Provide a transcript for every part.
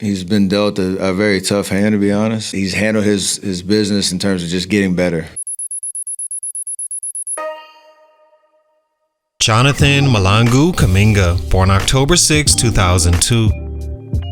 He's been dealt a very tough hand, to be honest. He's handled his business in terms of just getting better. Jonathan Malangu Kuminga, born October 6, 2002.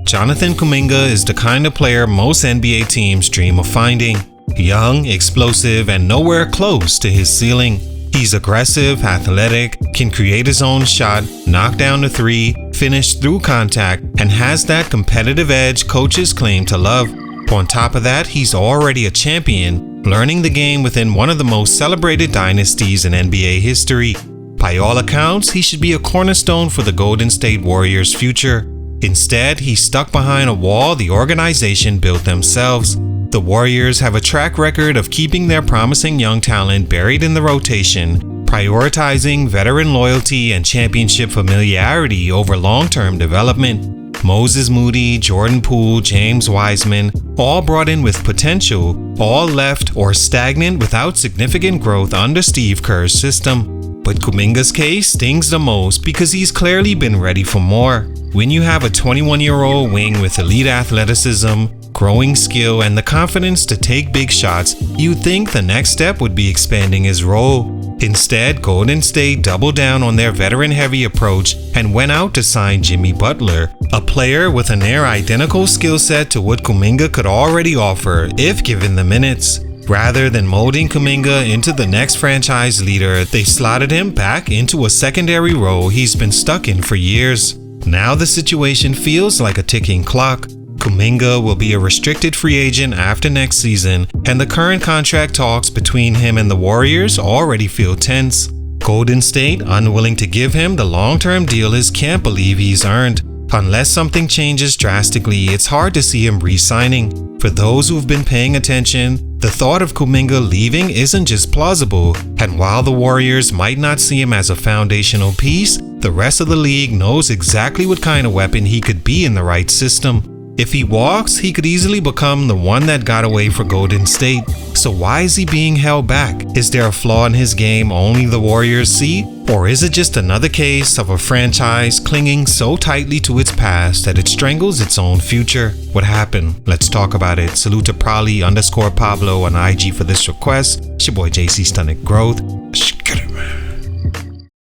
Jonathan Kuminga is the kind of player most NBA teams dream of finding. Young, explosive, and nowhere close to his ceiling. He's aggressive, athletic, can create his own shot, knock down the three, finish through contact, and has that competitive edge coaches claim to love. On top of that, he's already a champion, learning the game within one of the most celebrated dynasties in NBA history. By all accounts, he should be a cornerstone for the Golden State Warriors' future. Instead, he's stuck behind a wall the organization built themselves. The Warriors have a track record of keeping their promising young talent buried in the rotation, prioritizing veteran loyalty and championship familiarity over long-term development. Moses Moody, Jordan Poole, James Wiseman, all brought in with potential, all left or stagnant without significant growth under Steve Kerr's system. But Kuminga's case stings the most because he's clearly been ready for more. When you have a 21-year-old wing with elite athleticism, growing skill, and the confidence to take big shots, you'd think the next step would be expanding his role. Instead, Golden State doubled down on their veteran-heavy approach and went out to sign Jimmy Butler, a player with a near-identical skill set to what Kuminga could already offer if given the minutes. Rather than molding Kuminga into the next franchise leader, they slotted him back into a secondary role he's been stuck in for years. Now the situation feels like a ticking clock. Kuminga will be a restricted free agent after next season, and the current contract talks between him and the Warriors already feel tense. Golden State unwilling to give him the long-term deal his can't believe he's earned. Unless something changes drastically, it's hard to see him re-signing. For those who've been paying attention, the thought of Kuminga leaving isn't just plausible, and while the Warriors might not see him as a foundational piece, the rest of the league knows exactly what kind of weapon he could be in the right system. If he walks, he could easily become the one that got away for Golden State. So why is he being held back? Is there a flaw in his game only the Warriors see? Or is it just another case of a franchise clinging so tightly to its past that it strangles its own future? What happened? Let's talk about it. Salute to Prolly_Pablo on IG for this request. It's your boy JC Stunted Growth.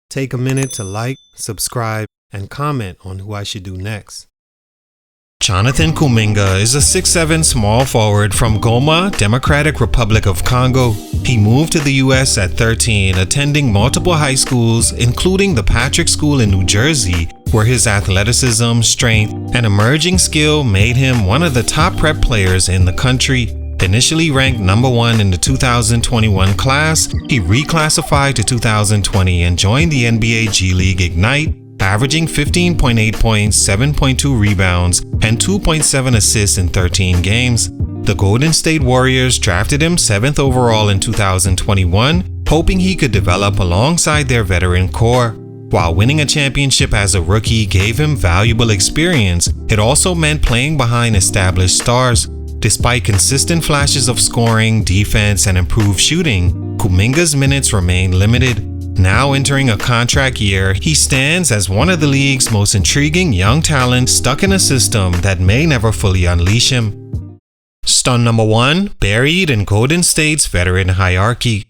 Take a minute to like, subscribe, and comment on who I should do next. Jonathan Kuminga is a 6'7" small forward from Goma, Democratic Republic of Congo. He moved to the US at 13, attending multiple high schools, including the Patrick School in New Jersey, where his athleticism, strength, and emerging skill made him one of the top prep players in the country. Initially ranked number 1 in the 2021 class, he reclassified to 2020 and joined the NBA G League Ignite, averaging 15.8 points, 7.2 rebounds, and 2.7 assists in 13 games. The Golden State Warriors drafted him 7th overall in 2021, hoping he could develop alongside their veteran core. While winning a championship as a rookie gave him valuable experience, it also meant playing behind established stars. Despite consistent flashes of scoring, defense, and improved shooting, Kuminga's minutes remained limited. Now entering a contract year, he stands as one of the league's most intriguing young talents stuck in a system that may never fully unleash him. Stunt number 1, buried in Golden State's veteran hierarchy.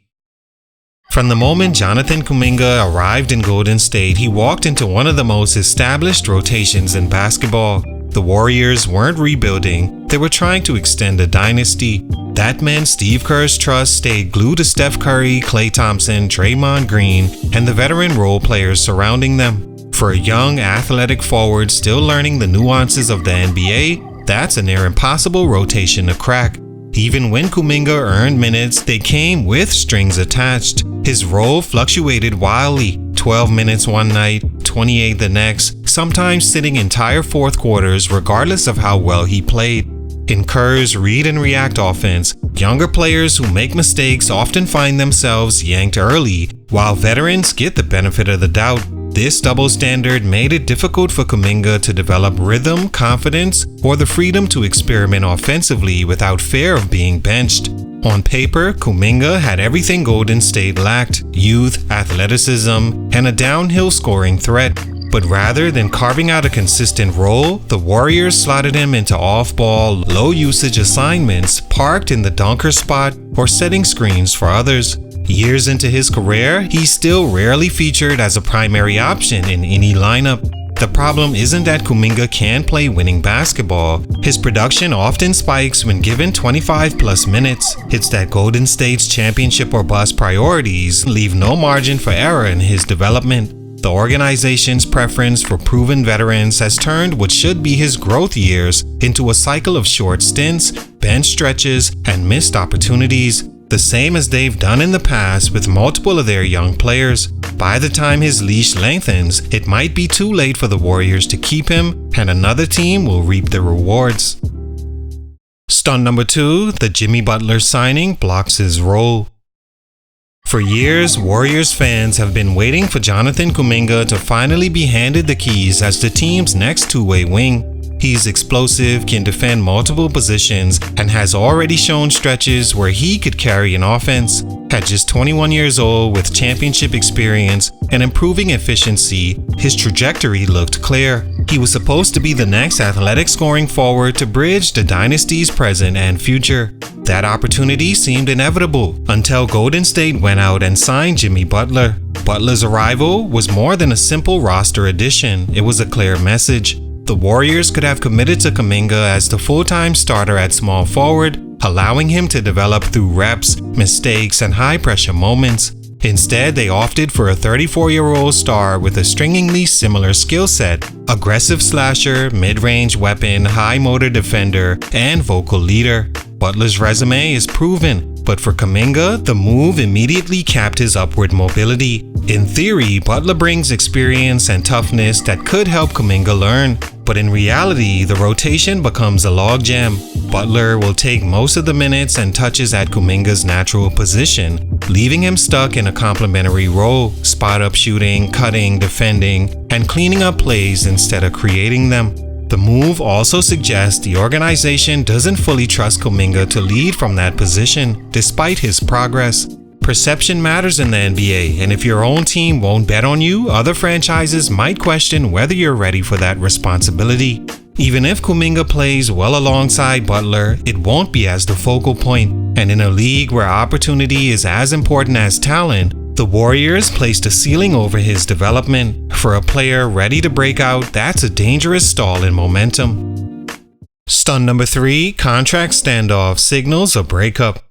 From the moment Jonathan Kuminga arrived in Golden State, he walked into one of the most established rotations in basketball. The Warriors weren't rebuilding, they were trying to extend a dynasty. That meant Steve Kerr's trust stayed glued to Steph Curry, Klay Thompson, Draymond Green, and the veteran role players surrounding them. For a young, athletic forward still learning the nuances of the NBA, that's a near impossible rotation to crack. Even when Kuminga earned minutes, they came with strings attached. His role fluctuated wildly, 12 minutes one night, 28 the next, sometimes sitting entire fourth quarters regardless of how well he played. In Kerr's read and react offense, younger players who make mistakes often find themselves yanked early, while veterans get the benefit of the doubt. This double standard made it difficult for Kuminga to develop rhythm, confidence, or the freedom to experiment offensively without fear of being benched. On paper, Kuminga had everything Golden State lacked: youth, athleticism, and a downhill scoring threat. But rather than carving out a consistent role, the Warriors slotted him into off-ball, low-usage assignments parked in the dunker spot or setting screens for others. Years into his career, he's still rarely featured as a primary option in any lineup. The problem isn't that Kuminga can't play winning basketball. His production often spikes when given 25-plus minutes. It's that Golden State's championship or bust priorities leave no margin for error in his development. The organization's preference for proven veterans has turned what should be his growth years into a cycle of short stints, bench stretches, and missed opportunities, the same as they've done in the past with multiple of their young players. By the time his leash lengthens, it might be too late for the Warriors to keep him, and another team will reap the rewards. Stunt number 2, the Jimmy Butler signing blocks his role. For years, Warriors fans have been waiting for Jonathan Kuminga to finally be handed the keys as the team's next two-way wing. He's explosive, can defend multiple positions, and has already shown stretches where he could carry an offense. At just 21 years old with championship experience and improving efficiency, his trajectory looked clear. He was supposed to be the next athletic scoring forward to bridge the dynasty's present and future. That opportunity seemed inevitable until Golden State went out and signed Jimmy Butler. Butler's arrival was more than a simple roster addition, it was a clear message. The Warriors could have committed to Kuminga as the full-time starter at small forward, allowing him to develop through reps, mistakes, and high-pressure moments. Instead, they opted for a 34-year-old star with a stringingly similar skill set: aggressive slasher, mid-range weapon, high-motor defender, and vocal leader. Butler's resume is proven, but for Kuminga, the move immediately capped his upward mobility. In theory, Butler brings experience and toughness that could help Kuminga learn, but in reality, the rotation becomes a logjam. Butler will take most of the minutes and touches at Kuminga's natural position, leaving him stuck in a complementary role, spot-up shooting, cutting, defending, and cleaning up plays instead of creating them. The move also suggests the organization doesn't fully trust Kuminga to lead from that position, despite his progress. Perception matters in the NBA, and if your own team won't bet on you, other franchises might question whether you're ready for that responsibility. Even if Kuminga plays well alongside Butler, it won't be as the focal point, and in a league where opportunity is as important as talent, the Warriors placed a ceiling over his development. For a player ready to break out, that's a dangerous stall in momentum. Stunt number 3, contract standoff signals a breakup.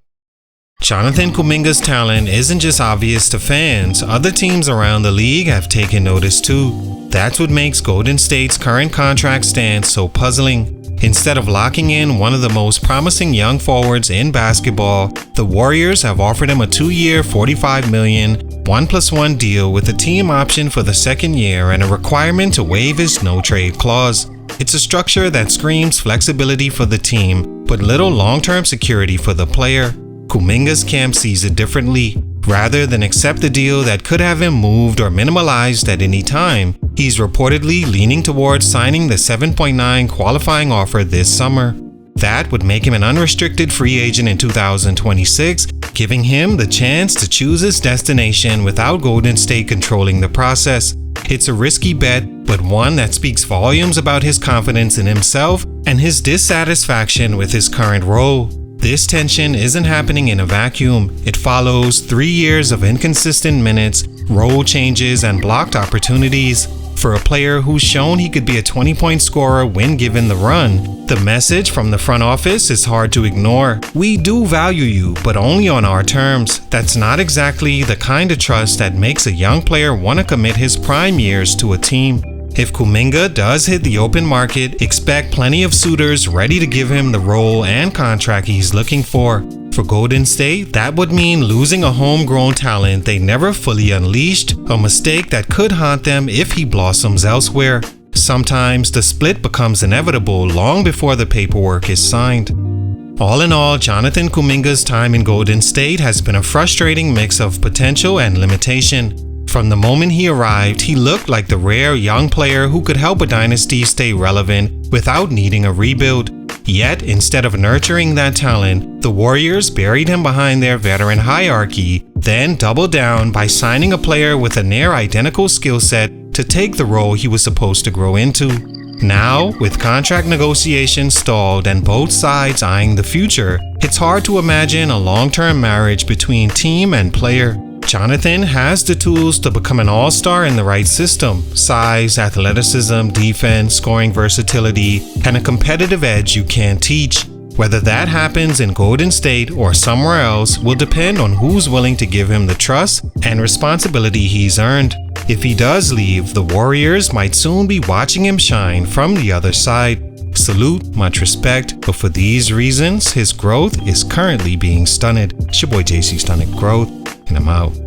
Jonathan Kuminga's talent isn't just obvious to fans, other teams around the league have taken notice too. That's what makes Golden State's current contract stance so puzzling. Instead of locking in one of the most promising young forwards in basketball, the Warriors have offered him a 2-year, $45 million, 1+1 deal with a team option for the second year and a requirement to waive his no-trade clause. It's a structure that screams flexibility for the team, but little long-term security for the player. Kuminga's camp sees it differently. Rather than accept the deal that could have him moved or minimalized at any time, he's reportedly leaning towards signing the $7.9 qualifying offer this summer. That would make him an unrestricted free agent in 2026, giving him the chance to choose his destination without Golden State controlling the process. It's a risky bet, but one that speaks volumes about his confidence in himself and his dissatisfaction with his current role. This tension isn't happening in a vacuum. It follows 3 years of inconsistent minutes, role changes, and blocked opportunities. For a player who's shown he could be a 20-point scorer when given the run, the message from the front office is hard to ignore. We do value you, but only on our terms. That's not exactly the kind of trust that makes a young player want to commit his prime years to a team. If Kuminga does hit the open market, expect plenty of suitors ready to give him the role and contract he's looking for. For Golden State, that would mean losing a homegrown talent they never fully unleashed, a mistake that could haunt them if he blossoms elsewhere. Sometimes the split becomes inevitable long before the paperwork is signed. All in all, Jonathan Kuminga's time in Golden State has been a frustrating mix of potential and limitation. From the moment he arrived, he looked like the rare young player who could help a dynasty stay relevant without needing a rebuild. Yet, instead of nurturing that talent, the Warriors buried him behind their veteran hierarchy, then doubled down by signing a player with a near-identical skill set to take the role he was supposed to grow into. Now, with contract negotiations stalled and both sides eyeing the future, it's hard to imagine a long-term marriage between team and player. Jonathan has the tools to become an all-star in the right system: size, athleticism, defense, scoring versatility, and a competitive edge you can't teach. Whether that happens in Golden State or somewhere else will depend on who's willing to give him the trust and responsibility he's earned. If he does leave, the Warriors might soon be watching him shine from the other side. Salute, much respect, but for these reasons, his growth is currently being stunted. It's your boy JC Stunted Growth, and I'm out.